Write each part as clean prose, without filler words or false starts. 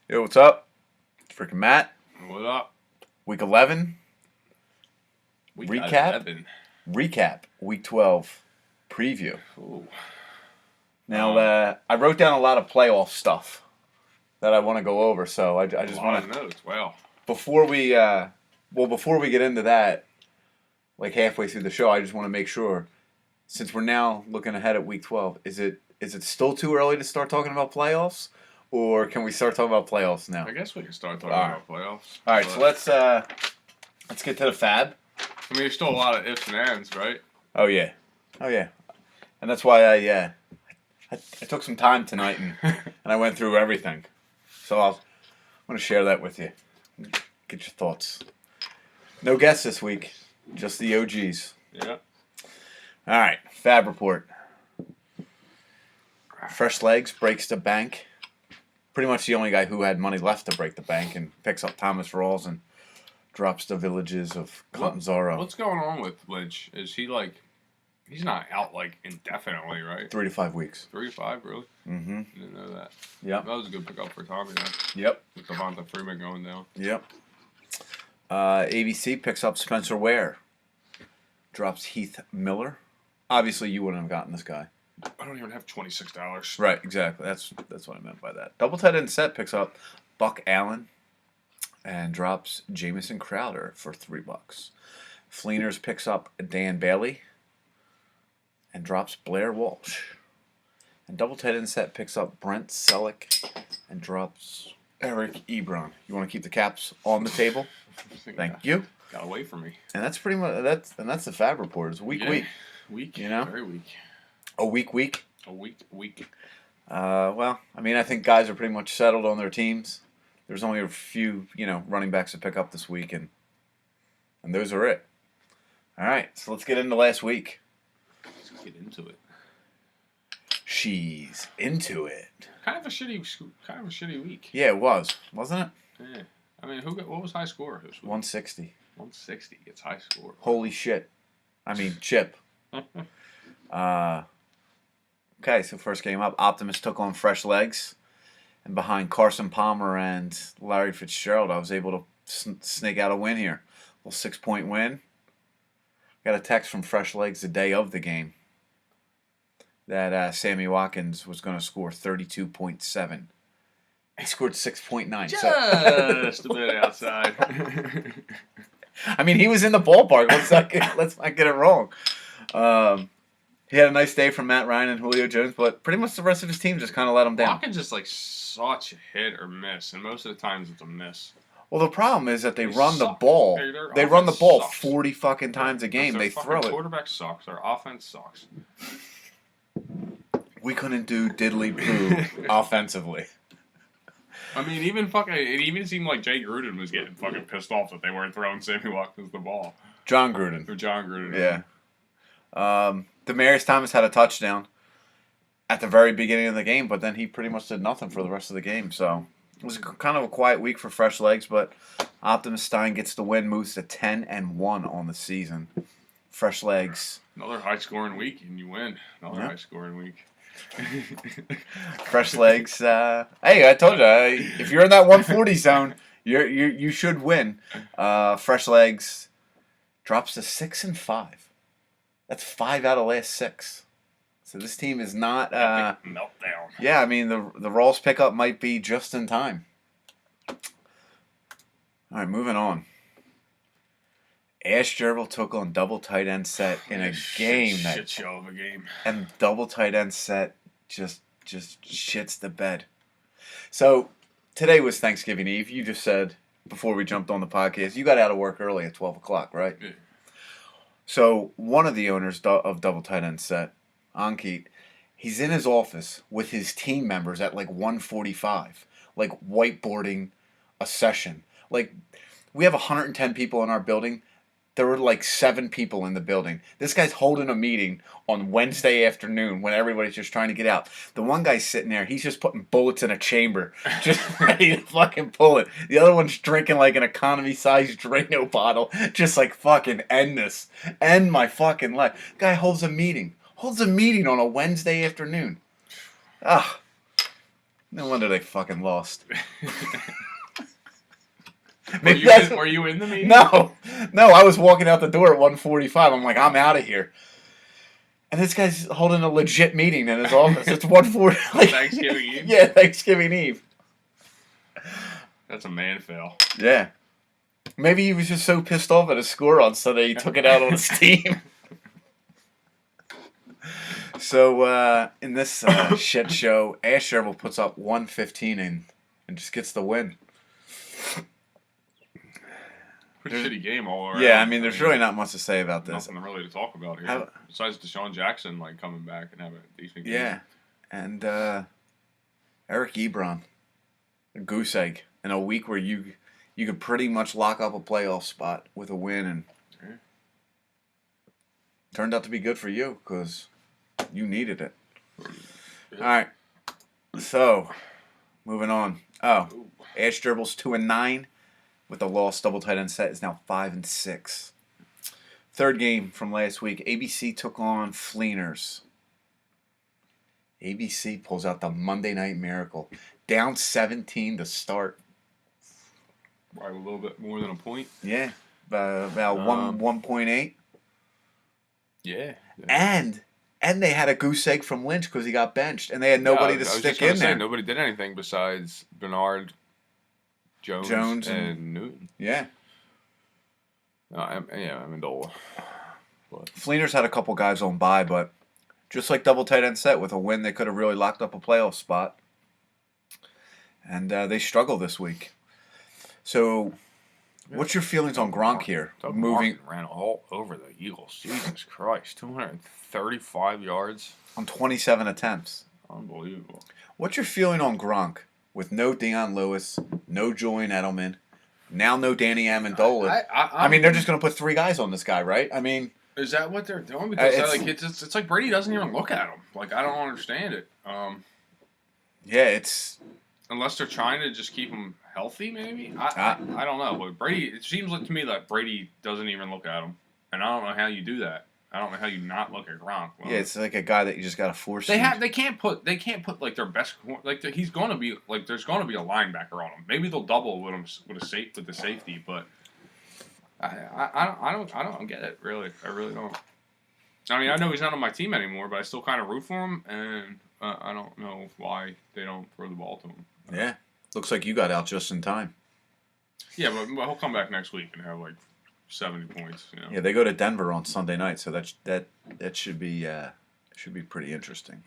Yo, what's up? It's freaking Matt. What up? Week 11. We Recap? got 11. Recap. Week 12. Preview. Ooh. Now, I wrote down a lot of playoff stuff that I want to go over, so I just A lot want of to... notes. Wow. Before we get into that, like halfway through the show, I just want to make sure, since we're now looking ahead at Week 12, is it still too early to start talking about playoffs? Or can we start talking about playoffs now? I guess we can start talking All right. about playoffs. All right, so let's get to the fab. I mean, there's still a lot of ifs and ands, right? Oh yeah, and that's why I took some time tonight and I went through everything. So I'm gonna share that with you. Get your thoughts. No guests this week, just the OGs. Yeah. All right, Fab report. Fresh Legs breaks the bank. Pretty much the only guy who had money left to break the bank, and picks up Thomas Rawls and drops the Villages of Catanzaro. What's going on with Lynch? Is he like, he's not out like indefinitely, right? 3 to 5 weeks. 3 to 5, really? Mm-hmm. Didn't know that. Yep. That was a good pickup for Tommy, though. Yep. With Devonta Freeman going down. Yep. ABC picks up Spencer Ware. Drops Heath Miller. Obviously, you wouldn't have gotten this guy. I don't even have $26. Right, exactly. That's what I meant by that. Double tight end set picks up Buck Allen and drops Jamison Crowder for $3. Fleeners picks up Dan Bailey and drops Blair Walsh. And double tight end set picks up Brent Selleck and drops Eric Ebron. You want to keep the caps on the table? Thank you. Got away from me. And that's pretty much that's the Fab report. It's week. Week. You know? Very weak. A week. A week. Well, I mean, I think guys are pretty much settled on their teams. There's only a few, running backs to pick up this week, and those are it. All right, so let's get into last week. Let's get into it. She's into it. Kind of a shitty week. Yeah, it was, wasn't it? Yeah. I mean, what was high score this week? 160. 160 gets high score. Holy shit. I mean, Chip. Okay, so first game up, Optimus took on Fresh Legs. And behind Carson Palmer and Larry Fitzgerald, I was able to snake out a win here. A little 6-point win. Got a text from Fresh Legs the day of the game that Sammy Watkins was going to score 32.7. He scored 6.9. Just a bit outside. I mean, he was in the ballpark. Let's not get it wrong. He had a nice day from Matt Ryan and Julio Jones, but pretty much the rest of his team just kind of let him down. Watkins just like such a hit or miss, and most of the times it's a miss. Well, the problem is that they run suck. the ball. They run the ball sucks. 40 fucking times a game. They throw it. Quarterback sucks. Their offense sucks. We couldn't do diddly poo offensively. I mean, it even seemed like Jay Gruden was getting fucking pissed off that they weren't throwing Sammy Watkins the ball. John Gruden. Or John Gruden. Yeah. Demaryius Thomas had a touchdown at the very beginning of the game, but then he pretty much did nothing for the rest of the game. So it was kind of a quiet week for Fresh Legs, but Optimus Stein gets the win, moves to 10-1 on the season. Fresh Legs. Another high-scoring week, and you win. Another high-scoring week. Fresh Legs. Hey, I told you, if you're in that 140 zone, you should win. Fresh Legs drops to 6-5. That's 5 out of last 6. So this team is not meltdown. Yeah, I mean the Rawls pickup might be just in time. All right, moving on. Ash Gerbil took on double tight end set in a game shit show of a game. And double tight end set just shits the bed. So today was Thanksgiving Eve. You just said before we jumped on the podcast, you got out of work early at 12 o'clock, right? Yeah. So one of the owners of double tight end set, Ankit, he's in his office with his team members at like 1:45, like whiteboarding a session. Like we have 110 people in our building. There were like 7 people in the building. This guy's holding a meeting on Wednesday afternoon when everybody's just trying to get out. The one guy's sitting there, he's just putting bullets in a chamber, just ready to fucking pull it. The other one's drinking like an economy-sized Drano bottle, just like fucking end this. End my fucking life. Guy holds a meeting on a Wednesday afternoon. No wonder they fucking lost. Were you in the meeting? No. I was walking out the door at 1:45. I'm like, I'm out of here. And this guy's holding a legit meeting in his office. It's 1:40. Like, Thanksgiving Eve? Yeah, Thanksgiving Eve. That's a man fail. Yeah. Maybe he was just so pissed off at his score on Sunday he took it out on his team. So, in this shit show, Asherville puts up 115 and just gets the win. Pretty shitty game all around. Yeah, I mean, there's really not much to say about this. Nothing really to talk about here. Besides Deshaun Jackson, like, coming back and having a decent game. Yeah. And Eric Ebron, a goose egg, in a week where you could pretty much lock up a playoff spot with a win, and turned out to be good for you because you needed it. Yeah. All right. So, moving on. Oh, Ash Gerbils 2-9 with a loss. Double tight end set is now 5-6. Third game from last week. ABC took on Fleeners. ABC pulls out the Monday Night Miracle. Down 17 to start. Right, a little bit more than a point. Yeah, about 1.8. Yeah. And they had a goose egg from Lynch because he got benched, and they had nobody to stick in there. Nobody did anything besides Bernard, Jones and Newton. Yeah. Amendola. Fleeners had a couple guys on bye, but just like double tight end set, with a win, they could have really locked up a playoff spot. And they struggle this week. So, what's your feelings on Gronk here? Moving ran all over the Eagles. Jesus Christ, 235 yards on 27 attempts. Unbelievable. What's your feeling on Gronk with no Deion Lewis, no Julian Edelman, now no Danny Amendola? I mean, they're just going to put 3 guys on this guy, right? I mean, is that what they're doing? Because it's like Brady doesn't even look at him. Like, I don't understand it. Yeah, it's unless they're trying to just keep him healthy, maybe. I don't know. But Brady, it seems like to me that Brady doesn't even look at him, and I don't know how you do that. I don't know how you not look at Gronk. Well, yeah, it's like a guy that you just got to force. They can't put like their best, like he's going to be like there's going to be a linebacker on him. Maybe they'll double with him with the safety, but I don't get it really. I really don't. I mean, I know he's not on my team anymore, but I still kind of root for him, and I don't know why they don't throw the ball to him. Yeah, looks like you got out just in time. Yeah, but he'll come back next week and have like 70 points. You know? Yeah, they go to Denver on Sunday night, so that should be pretty interesting.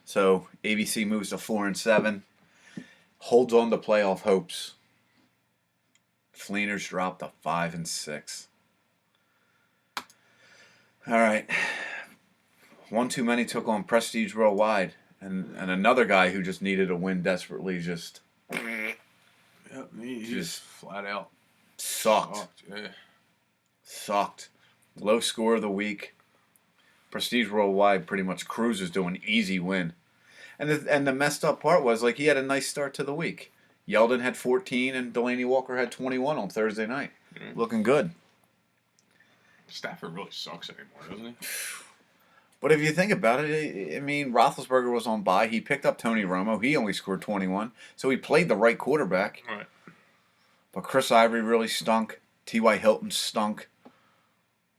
So ABC moves to 4-7, holds on to playoff hopes. Fleeners dropped to 5-6. All right, one too many took on Prestige Worldwide, and another guy who just needed a win desperately just flat out sucked. Yeah. Sucked. Low score of the week. Prestige Worldwide pretty much cruises to an easy win. And the messed up part was, like, he had a nice start to the week. Yeldon had 14 and Delaney Walker had 21 on Thursday night. Mm-hmm. Looking good. Stafford really sucks anymore, doesn't he? But if you think about it, I mean, Roethlisberger was on bye. He picked up Tony Romo. He only scored 21. So he played the right quarterback. Right. But Chris Ivory really stunk. T.Y. Hilton stunk.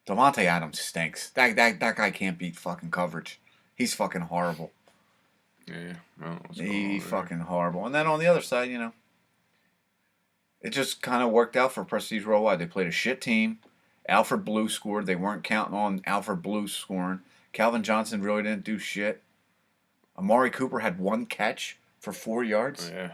Devontae Adams stinks. That guy can't beat fucking coverage. He's fucking horrible. Yeah. He's fucking horrible. And then on the other side, you know, it just kind of worked out for Prestige Worldwide. They played a shit team. Alfred Blue scored. They weren't counting on Alfred Blue scoring. Calvin Johnson really didn't do shit. Amari Cooper had 1 catch for 4 yards. Yeah.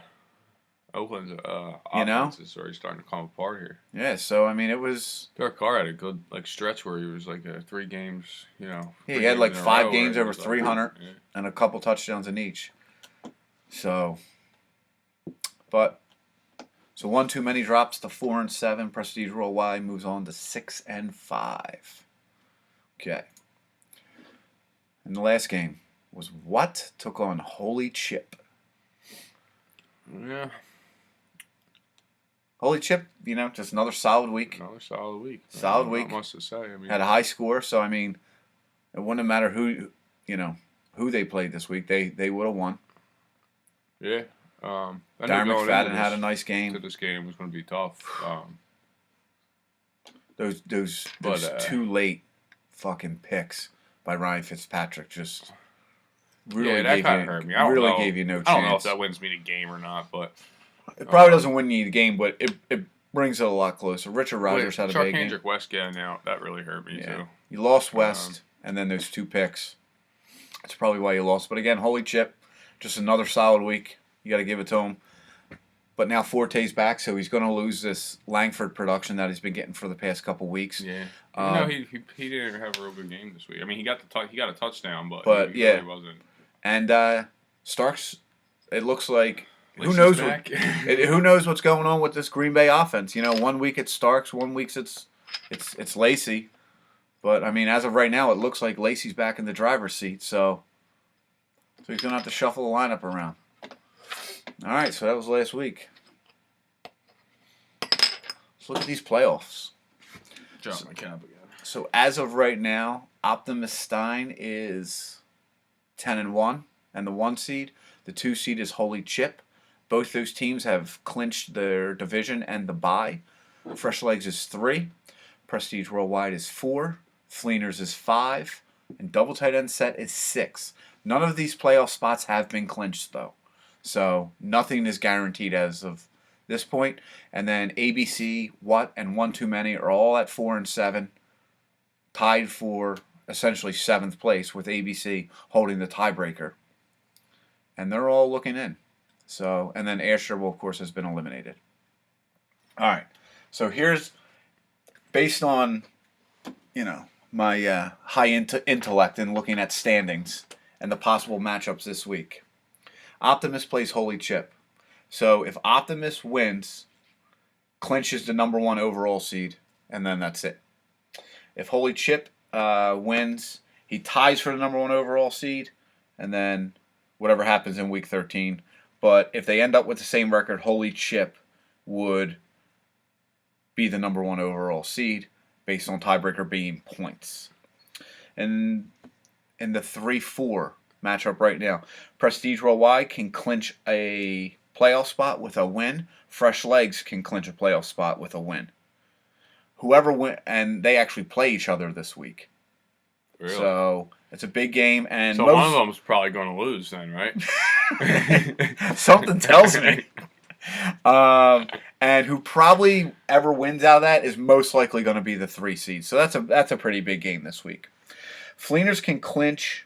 Oakland's offense is already starting to come apart here. Yeah, so, I mean, it was... Derek Carr had a good stretch where he was 3 games, Yeah, he had 5 games over 300 and a couple touchdowns in each. So, So one too many drops to 4-7. Prestige Worldwide moves on to 6-5. Okay. And the last game was What took on Holy Chip. Yeah. Holy Chip, just another solid week. Solid week. Not much to say. I mean, had a high score, so I mean, it wouldn't matter who they played this week. They would have won. Yeah. I knew Darren going McFadden into had a this, nice to game. this game was going to be tough. Those But two late fucking picks by Ryan Fitzpatrick just really yeah, that gave kind of you hurt me. I don't really know. gave you no I don't know if chance. that wins me the game or not, but It probably doesn't win you the game, but it brings it a lot closer. Richard Rodgers had a big game. Charkandrick West getting out, that really hurt me Yeah. too. You lost West, and then those two picks. That's probably why you lost. But again, holy chip, just another solid week. You got to give it to him. But now Forte's back, so he's going to lose this Langford production that he's been getting for the past couple weeks. Yeah. No, he didn't have a real good game this week. I mean, he got a touchdown, but he yeah, really wasn't. And Starks, it looks like who Lacey's knows back. who knows what's going on with this Green Bay offense. You know, 1 week it's Starks, 1 week it's Lacey. But I mean, as of right now, it looks like Lacey's back in the driver's seat. So he's gonna have to shuffle the lineup around. All right, so that was last week. Let's look at these playoffs. Drop my cap again. So as of right now, Optimus Stein is 10-1 and the 1 seed. The 2 seed is Holy Chip. Both those teams have clinched their division and the bye. Fresh Legs is 3. Prestige Worldwide is 4. Fleeners is 5. And Double Tight End Set is 6. None of these playoff spots have been clinched, though. So nothing is guaranteed as of this point. And then ABC, What, and One Too Many are all at 4 and 7, tied for essentially 7th place, with ABC holding the tiebreaker. And they're all looking in. So, and then Asherville, of course, has been eliminated. All right. So here's, based on, my high intellect in looking at standings and the possible matchups this week. Optimus plays Holy Chip. So if Optimus wins, clinches the number 1 overall seed, and then that's it. If Holy Chip wins, he ties for the number 1 overall seed, and then whatever happens in week 13. But if they end up with the same record, Holy Chip would be the number 1 overall seed based on tiebreaker being points. And in the 3-4 matchup right now, Prestige Worldwide can clinch a playoff spot with a win. Fresh Legs can clinch a playoff spot with a win. Whoever win, and they actually play each other this week. Really? So it's a big game, and so one of them's probably going to lose then, right? Something tells me. And who probably ever wins out of that is most likely going to be the 3 seed. So that's a pretty big game this week. Fleeners can clinch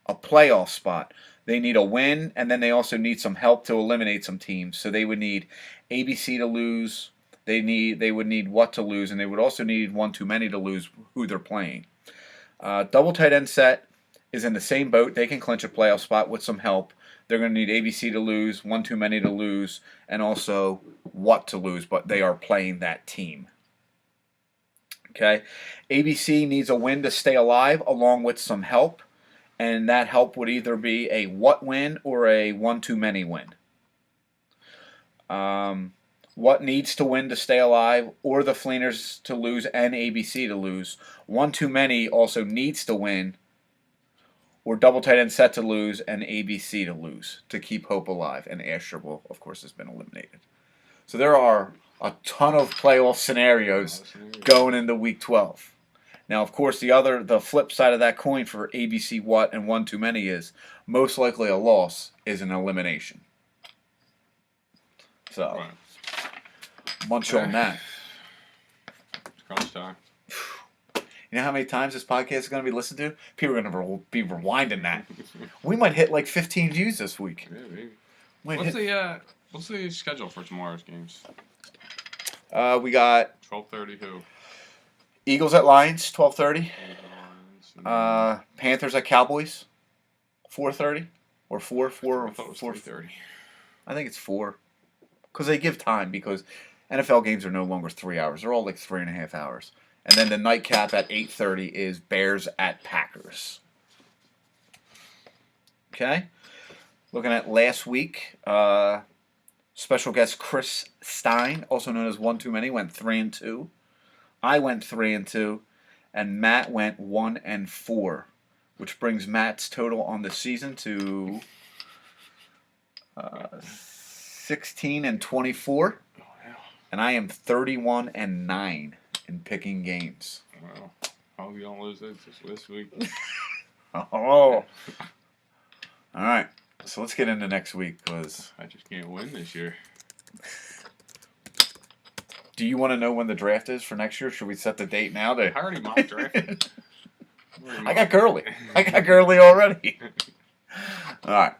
a playoff spot. They need a win, and then they also need some help to eliminate some teams. So they would need ABC to lose. They would need What to lose, and they would also need One Too Many to lose who they're playing. Double Tight End Set is in the same boat. They can clinch a playoff spot with some help. They're going to need ABC to lose, One Too Many to lose, and also What to lose, but they are playing that team. Okay? ABC needs a win to stay alive along with some help, and that help would either be a What win or a One Too Many win. What needs to win to stay alive, or the Fleeners to lose and ABC to lose. One Too Many also needs to win, or Double Tight End Set to lose and ABC to lose to keep hope alive. And Asherville, of course, has been eliminated. So there are a ton of playoff scenarios going into Week 12. Now, of course, the flip side of that coin for ABC, What, and One Too Many is most likely a loss is an elimination. So, Right. munch on that. It's crunch time. You know how many times this podcast is going to be listened to? People are going to be rewinding that. We might hit like 15 views this week. Yeah, maybe. What's the schedule for tomorrow's games? We got 12:30 who? Eagles at Lions, 12:30. Panthers at Cowboys, 4:30 or 4. I thought it was 3:30. I think it's 4, because they give time, because NFL games are no longer 3 hours; they're all like 3.5 hours. And then the nightcap at 8:30 is Bears at Packers. Okay, looking at last week, special guest Chris Stein, also known as One Too Many, went 3-2. I went 3-2, and Matt went 1-4, which brings Matt's total on the season to 16-24, Oh, yeah. and I am 31-9 in picking games. Well, I hope you don't lose this week. Oh. All right. So let's get into next week, because I just can't win this year. do you want to know when the draft is for next year? Should we set the date now? I already mock drafted. I got Gurley. I got Gurley already. All right.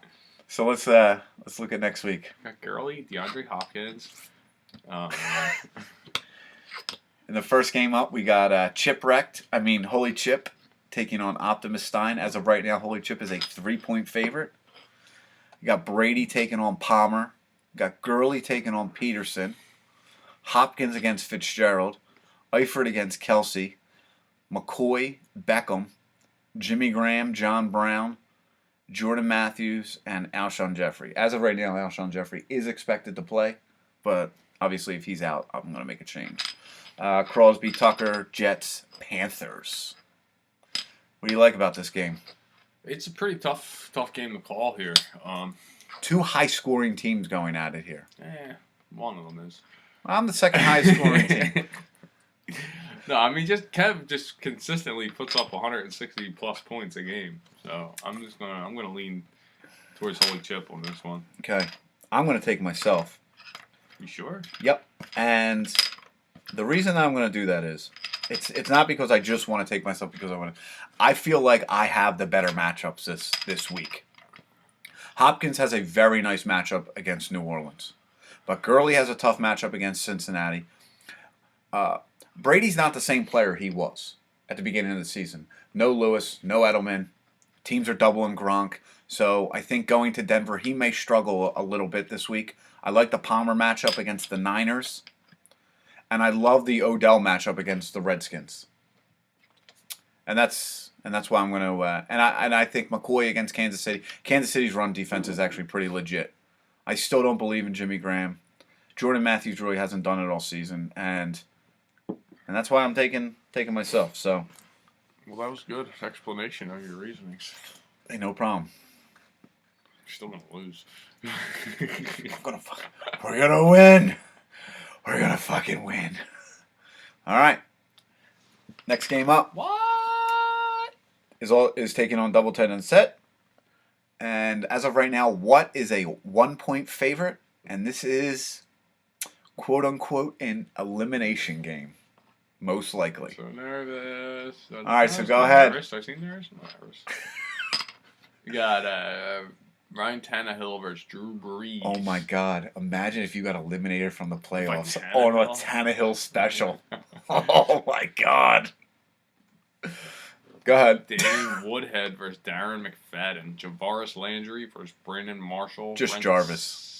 So let's look at next week. Got Gurley, DeAndre Hopkins. In the first game up, we got Holy Chip taking on Optimus Stein. As of right now, Holy Chip is a 3-point favorite. You got Brady taking on Palmer. You got Gurley taking on Peterson. Hopkins against Fitzgerald. Eifert against Kelsey. McCoy, Beckham. Jimmy Graham, John Brown. Jordan Matthews, and Alshon Jeffrey. As of right now, Alshon Jeffrey is expected to play, but obviously if he's out, I'm going to make a change. Crosby, Tucker, Jets, Panthers. What do you like about this game? It's a pretty tough game to call here. Two high-scoring teams going at it here. One of them is. I'm the second highest-scoring team. No, I mean Kev just consistently puts up 160 plus points a game. So I'm gonna lean towards Holy Chip on this one. Okay, I'm going to take myself. You sure? Yep, and the reason I'm going to do that is it's not because I just want to take myself, because I feel like I have the better matchups this week. Hopkins has a very nice matchup against New Orleans, but Gurley has a tough matchup against Cincinnati. Brady's not the same player he was at the beginning of the season. No Lewis, no Edelman. Teams are doubling Gronk. So I think going to Denver, he may struggle a little bit this week. I like the Palmer matchup against the Niners. And I love the Odell matchup against the Redskins. And that's why I'm going to... and I think McCoy against Kansas City. Kansas City's run defense is actually pretty legit. I still don't believe in Jimmy Graham. Jordan Matthews really hasn't done it all season. And that's why I'm taking myself. So, well, that was good explanation of your reasonings. Hey, no problem. You're still gonna lose. We're gonna win. We're gonna fucking win. All right. Next game up. What? Is taking on Double Tight End Set. And as of right now, what is a 1-point favorite? And this is, quote unquote, an elimination game. Most likely. So nervous. All right, so go ahead. I seem nervous. You got Ryan Tannehill versus Drew Brees. Oh my God! Imagine if you got eliminated from the playoffs Like on a Tannehill special. Oh my God! Go ahead. Danny Woodhead versus Darren McFadden. Javaris Landry versus Brandon Marshall. Just Jarvis.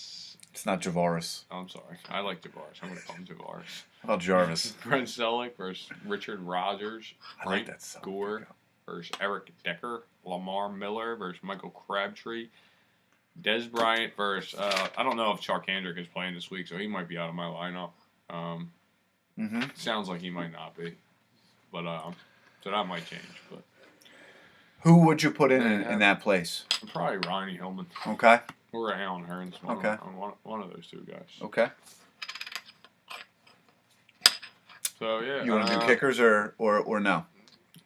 It's not Javaris. Oh, I'm sorry. I like Javaris. I'm going to call him Javaris. How about Jarvis? Brent Selleck versus Richard Rodgers. I like that song. Gore versus Eric Decker. Lamar Miller versus Michael Crabtree. Des Bryant versus... I don't know if Charkandrick is playing this week, so he might be out of my lineup. Sounds like he might not be. But so that might change. But who would you put in that place? probably Ronnie Hillman. Okay. Or Alan Hearns. Okay. One of those two guys. Okay. So, yeah. You want to do kickers or no?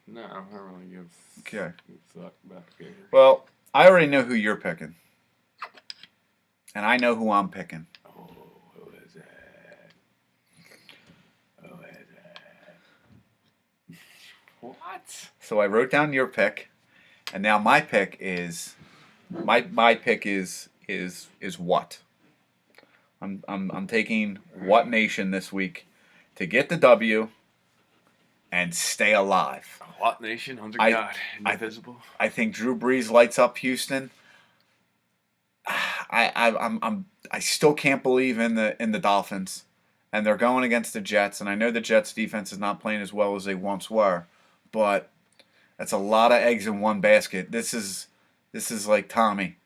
No, I don't really give Okay. fuck about kickers. Well, I already know who you're picking. And I know who I'm picking. Oh, who is that? What? So I wrote down your pick, and now my pick is my pick is what? I'm taking What Nation this week to get the W and stay alive. What Nation under God, invisible. I think Drew Brees lights up Houston. I still can't believe in the Dolphins, and they're going against the Jets, and I know the Jets defense is not playing as well as they once were, but that's a lot of eggs in one basket. This is like Tommy.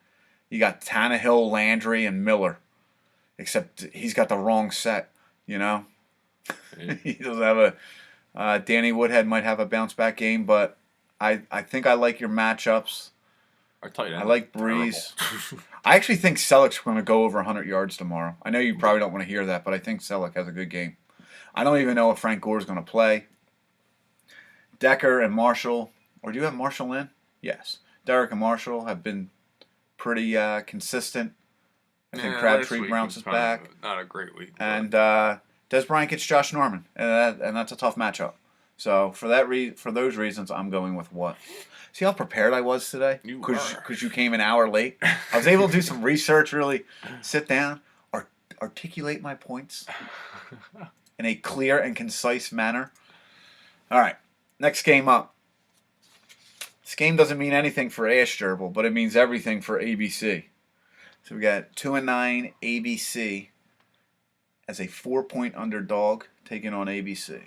You got Tannehill, Landry, and Miller, except he's got the wrong set. You know, he doesn't have a. Danny Woodhead might have a bounce back game, but I think I like your matchups. Our tight end. I like Breeze. I actually think Selleck's going to go over 100 yards tomorrow. I know you probably don't want to hear that, but I think Selleck has a good game. I don't even know if Frank Gore's going to play. Decker and Marshall, or do you have Marshall in? Yes. Derek and Marshall have been pretty consistent. I think Crabtree bounces back. Not a great week. And Des Bryant gets Josh Norman, and that's a tough matchup. So for those reasons, I'm going with what? See how prepared I was today? Because you came an hour late. I was able to do some research, really sit down, articulate my points in a clear and concise manner. All right, next game up. This game doesn't mean anything for Ash Gerbil, but it means everything for ABC. So we got 2-9 ABC as a 4-point underdog taking on ABC.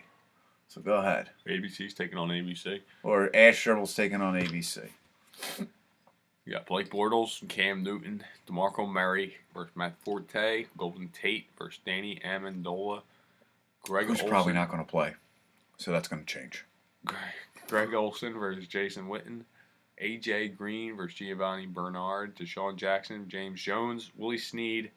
So go ahead. ABC's taking on ABC. Or Ash Gerbil's taking on ABC. You got Blake Bortles, Cam Newton, DeMarco Murray versus Matt Forte, Golden Tate versus Danny Amendola, Greg Who's Olsen. probably not going to play. So that's going to change. Greg Olsen versus Jason Witten, AJ Green versus Giovanni Bernard, Deshaun Jackson, James Jones, Willie Snead,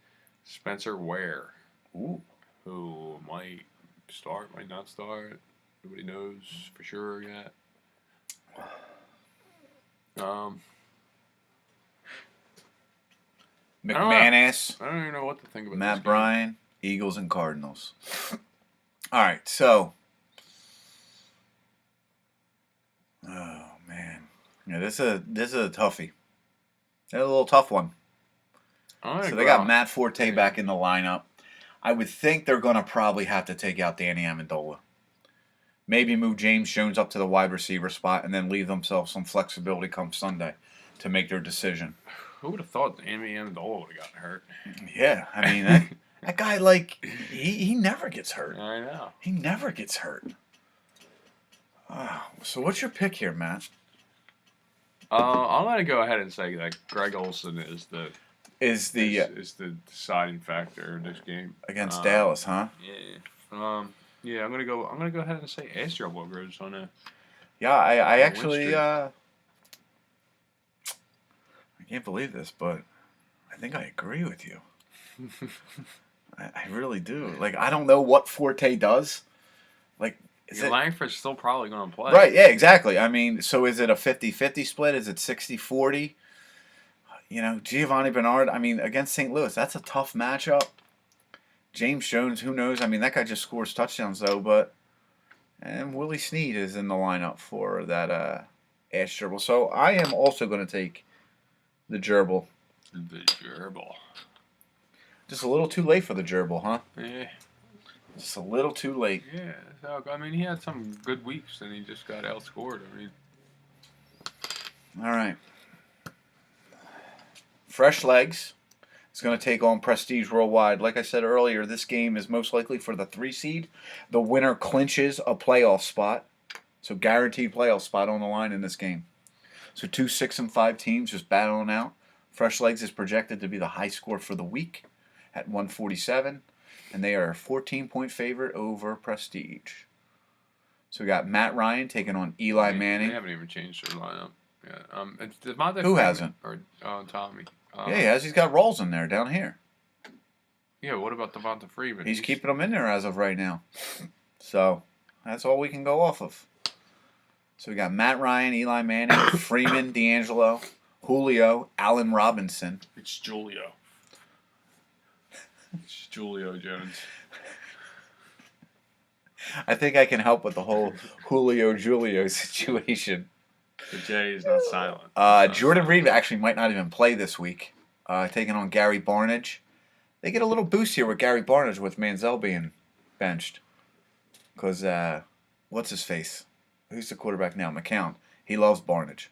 Spencer Ware. Ooh. Who might start, might not start. Nobody knows for sure yet. McManus. I don't even know what to think about Matt this Bryan, Eagles and Cardinals. All right, so. Oh man, yeah, this is a toughie. It's a little tough one. So they got Matt Forte back in the lineup. I would think they're going to probably have to take out Danny Amendola. Maybe move James Jones up to the wide receiver spot and then leave themselves some flexibility come Sunday to make their decision. Who would have thought Danny Amendola would have gotten hurt? Yeah, I mean, that guy, like, he never gets hurt. I know. He never gets hurt. So what's your pick here, Matt? I'm going to go ahead and say that Greg Olsen is the deciding factor in this game against Dallas, huh? Yeah. Yeah, I'm gonna go ahead and say Ash Gerbil goes on a. Yeah, I actually I can't believe this, but I think I agree with you. I really do. Like, I don't know what Forte does. Like, Langford's still probably going to play. Right, yeah, exactly. I mean, so is it a 50-50 split? Is it 60-40? You know, Giovanni Bernard, I mean, against St. Louis, that's a tough matchup. James Jones, who knows? I mean, that guy just scores touchdowns, though, and Willie Snead is in the lineup for that Ash Gerbil. So I am also going to take the Gerbil. The Gerbil. Just a little too late for the Gerbil, huh? Yeah. Just a little too late. Yeah. So, I mean, he had some good weeks, and he just got outscored. I mean. All right. Fresh Legs. It's going to take on Prestige Worldwide. Like I said earlier, this game is most likely for the 3 seed. The winner clinches a playoff spot. So guaranteed playoff spot on the line in this game. So 2 6-5 teams just battling out. Fresh Legs is projected to be the high score for the week at 147. And they are a 14-point favorite over Prestige. So we got Matt Ryan taking on Eli Manning. They haven't even changed their lineup. Yeah. Who hasn't? Or Tommy. Yeah, he has. He's got Rawls in there down here. Yeah, what about Devonta Freeman? He's keeping them in there as of right now. So that's all we can go off of. So we got Matt Ryan, Eli Manning, Freeman, D'Angelo, Julio, Allen Robinson. It's Julio. It's Julio Jones. I think I can help with the whole Julio situation. The J is not silent. Jordan Reed actually might not even play this week, taking on Gary Barnidge. They get a little boost here with Gary Barnidge with Manziel being benched. Because, what's his face? Who's the quarterback now? McCown. He loves Barnidge.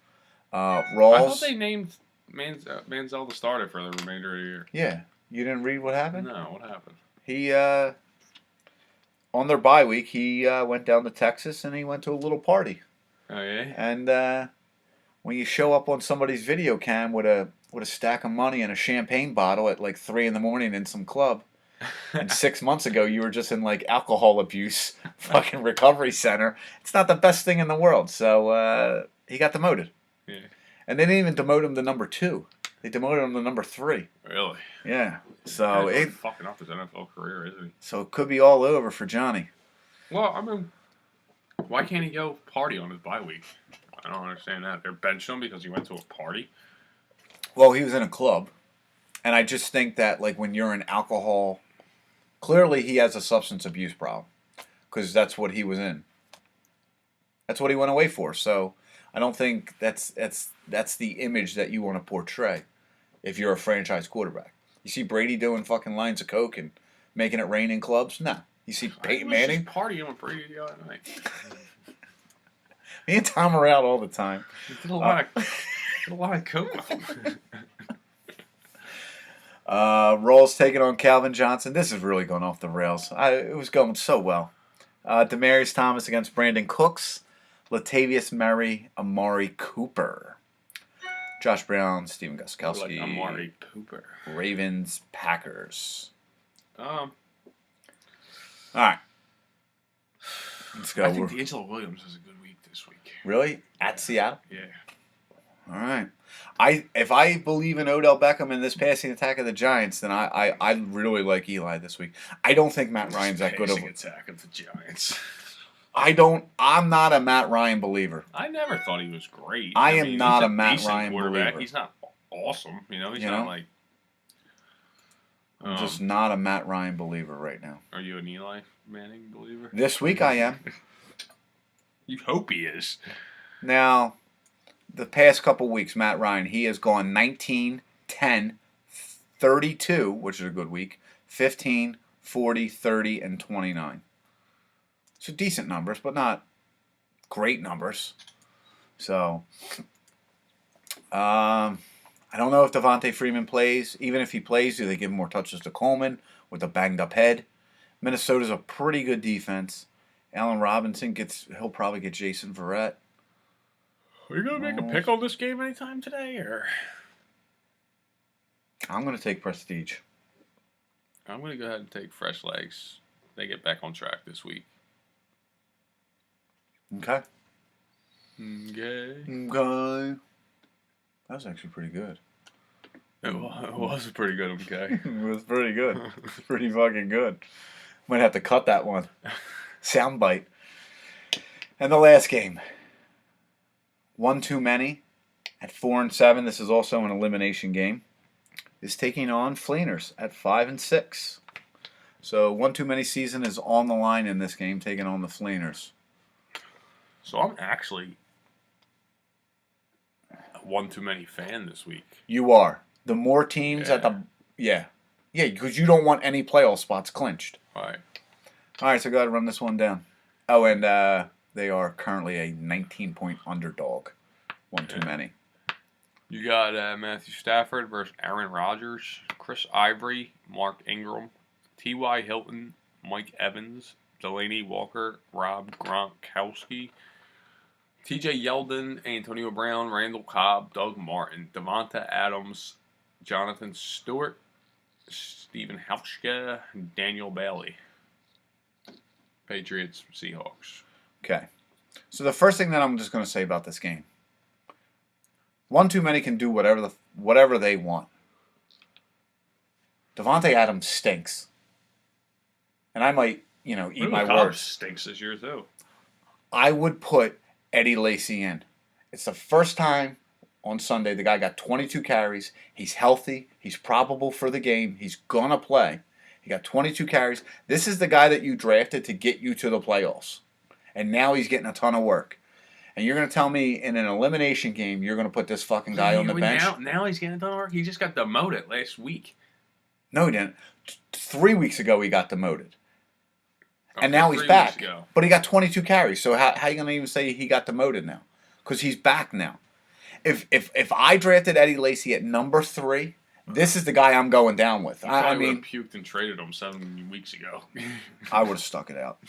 Rawls. I thought they named Manziel the starter for the remainder of the year. Yeah. You didn't read what happened? No, what happened? He, on their bye week, he went down to Texas and he went to a little party. Oh, yeah? And when you show up on somebody's video cam with a stack of money and a champagne bottle at like 3 a.m. in some club, and 6 months ago you were just in like alcohol abuse fucking recovery center, it's not the best thing in the world. So he got demoted. Yeah. And they didn't even demote him to number 2. They demoted him to number 3. Really? Yeah. So He's it fucking up his NFL career, isn't he? so it could be all over for Johnny. Well, I mean, why can't he go party on his bye week? I don't understand that. They're benching him because he went to a party. Well, he was in a club, and I just think that like when you're in alcohol, clearly he has a substance abuse problem because that's what he was in. That's what he went away for. So I don't think that's the image that you want to portray if you're a franchise quarterback. You see Brady doing fucking lines of coke and making it rain in clubs? No. You see Peyton Manning Just partying with Brady the other night. me and Tom are out all the time. He did a lot of coke with him. Rawls taking on Calvin Johnson. This is really going off the rails. It was going so well. Demaryius Thomas against Brandon Cooks. Latavius Murray, Amari Cooper. Josh Brown, Steven Gostkowski. Like Amari Cooper. Ravens, Packers. Um, All right. Let's go. I think D'Angelo Williams has a good week this week. Really? At Seattle? Yeah. All right. If I believe in Odell Beckham in this passing attack of the Giants, then I really like Eli this week. I don't think Matt Ryan's that good of Passing attack of the Giants. I'm not a Matt Ryan believer. I never thought he was great. I am not he's a Matt decent Ryan quarterback. believer. He's not awesome. He's You not know? like. I'm just not a Matt Ryan believer right now. Are you an Eli Manning believer? This week I am. You hope he is. Now, the past couple weeks, Matt Ryan, he has gone 19, 10, 32, which is a good week, 15, 40, 30, and 29. So decent numbers, but great numbers. So, I don't know if Devontae Freeman plays. Even if he plays, do they give more touches to Coleman with a banged up head? Minnesota's a pretty good defense. Allen Robinson he'll probably get Jason Verrett. Are you gonna make a pick on this game anytime today, or? I'm gonna take Prestige. I'm gonna go ahead and take Fresh Legs. They get back on track this week. Okay. Okay. Okay. That was actually pretty good. It was pretty good. Okay. It was pretty good. It's pretty fucking good. Might have to cut that one. Soundbite. And the last game. One Too Many at 4-7. This is also an elimination game. Is taking on Flaners at 5-6. So One Too Many season is on the line in this game, taking on the Flaners. So I'm actually a One Too Many fan this week. You are. The more teams at the yeah, because you don't want any playoff spots clinched. All right. All right, so go ahead and run this one down. Oh, and they are currently a 19-point underdog. One too many. You got Matthew Stafford versus Aaron Rodgers, Chris Ivory, Mark Ingram, T.Y. Hilton, Mike Evans, Delaney Walker, Rob Gronkowski, T.J. Yeldon, Antonio Brown, Randall Cobb, Doug Martin, Devonta Adams, Jonathan Stewart, Stephen Hauschka, Daniel Bailey. Patriots, Seahawks. Okay. So the first thing that I'm just going to say about this game. One Too Many can do whatever they want. Devontae Adams stinks. And I might, eat my words. Stinks this year too. I would put Eddie Lacy in. It's the first time on Sunday the guy got 22 carries. He's healthy. He's probable for the game. He's going to play. He got 22 carries. This is the guy that you drafted to get you to the playoffs. And now he's getting a ton of work. And you're going to tell me in an elimination game you're going to put this fucking guy on the bench? Now he's getting a ton of work. He just got demoted last week. No, he didn't. 3 weeks ago he got demoted. Okay, And now he's 3 back. weeks ago. But he got 22 carries. So how are you going to even say he got demoted now? Because he's back now. If I drafted Eddie Lacy at number 3, this is the guy I'm going down with. I mean, puked and traded him 7 weeks ago. I would have stuck it out.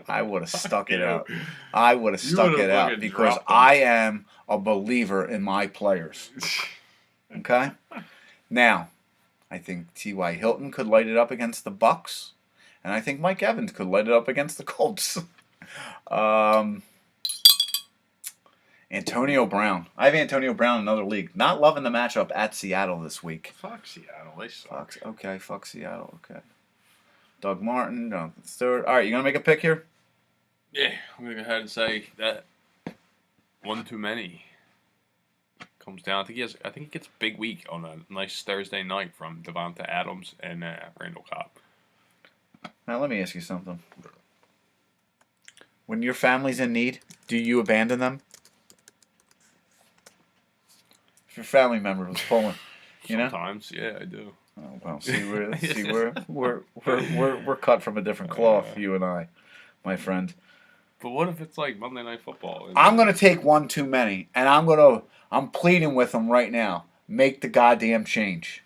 I would have stuck it out. You I would have stuck would've it out fucking because dropped him. I am a believer in my players. Okay? Now, I think T.Y. Hilton could light it up against the Bucks, and I think Mike Evans could light it up against the Colts. Antonio Brown. I have Antonio Brown in another league. Not loving the matchup at Seattle this week. Fuck Seattle. They suck. Fuck. Okay, fuck Seattle. Okay. Doug Martin, Jonathan Stewart. All right, you gonna make a pick here? Yeah, I'm gonna go ahead and say that one too many comes down. I think he gets a big week on a nice Thursday night from Devonta Adams and Randall Cobb. Now let me ask you something. When your family's in need, do you abandon them? If your family member was pulling, you know. Sometimes, yeah, I do. Oh well, we're cut from a different cloth, you and I, my friend. But what if it's like Monday Night Football? I'm gonna take one too many, and I'm pleading with them right now. Make the goddamn change.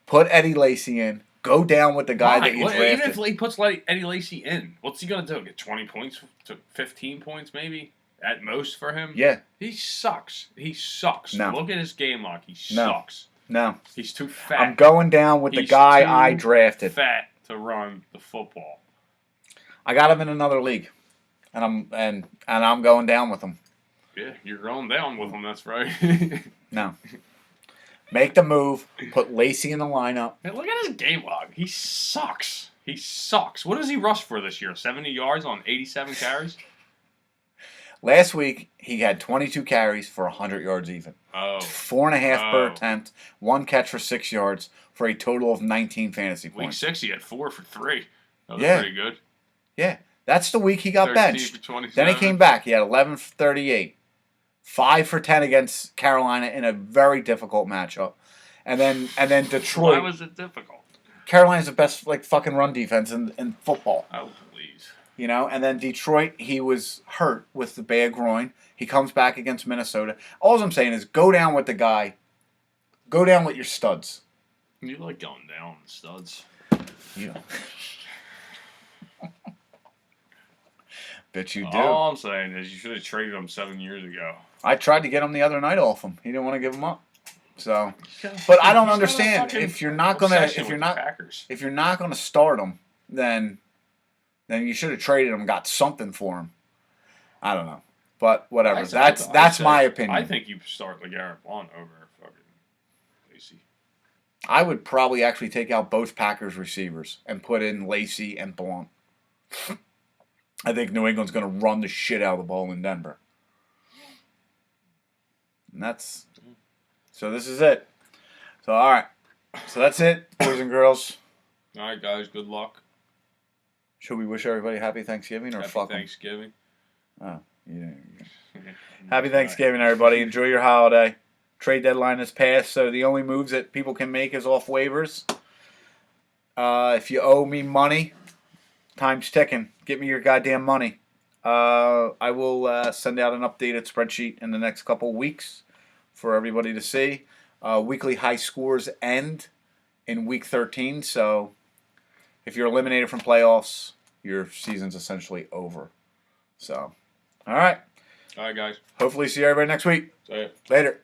Put Eddie Lacy in. Go down with the guy that you drafted. Even if he puts Eddie Lacy in, what's he gonna do? Get 20 points to 15 points maybe at most for him? Yeah. He sucks. He sucks. No. Look at his game log. He sucks. No. He's too fat. I'm going down with the guy I drafted. Fat to run the football. I got him in another league, and I'm going down with him. Yeah, you're going down with him. That's right. No. Make the move. Put Lacy in the lineup. Hey, look at his game log. He sucks. He sucks. What does he rush for this year? 70 yards on 87 carries? Last week, he had 22 carries for 100 yards even. Oh. 4.5 per attempt, 1 catch for 6 yards, for a total of 19 fantasy Week points. 6, he had 4 for 3. That was Yeah. pretty good. Yeah. That's the week he got 13 benched. for 27. Then he came back. He had 11 for 38. 5 for 10 against Carolina in a very difficult matchup. And then Detroit. Why was it difficult? Carolina's the best fucking run defense in football. Oh, please. You know, and then Detroit, he was hurt with the bad groin. He comes back against Minnesota. All I'm saying is go down with the guy. Go down with your studs. You like going down, studs. You Bet you do. All I'm saying is you should have traded him 7 years ago. I tried to get him the other night off him. He didn't want to give him up. So, but I don't understand if you're not gonna start him, then you should have traded him and got something for him. I don't know, but whatever. That's my opinion. I think you start LeGarrette Blount over fucking Lacy. I would probably actually take out both Packers receivers and put in Lacy and Blount. I think New England's going to run the shit out of the ball in Denver. And so this is it. So, all right. So that's it, boys and girls. All right, guys. Good luck. Should we wish everybody happy Thanksgiving or fuck 'em? Thanksgiving. Oh, yeah. Happy Thanksgiving, everybody. Enjoy your holiday. Trade deadline has passed, so the only moves that people can make is off waivers. If you owe me money, time's ticking. Get me your goddamn money. I will send out an updated spreadsheet in the next couple weeks for everybody to see. Weekly high scores end in week 13, so if you're eliminated from playoffs, your season's essentially over. So, all right. All right, guys. Hopefully see everybody next week. See ya. Later.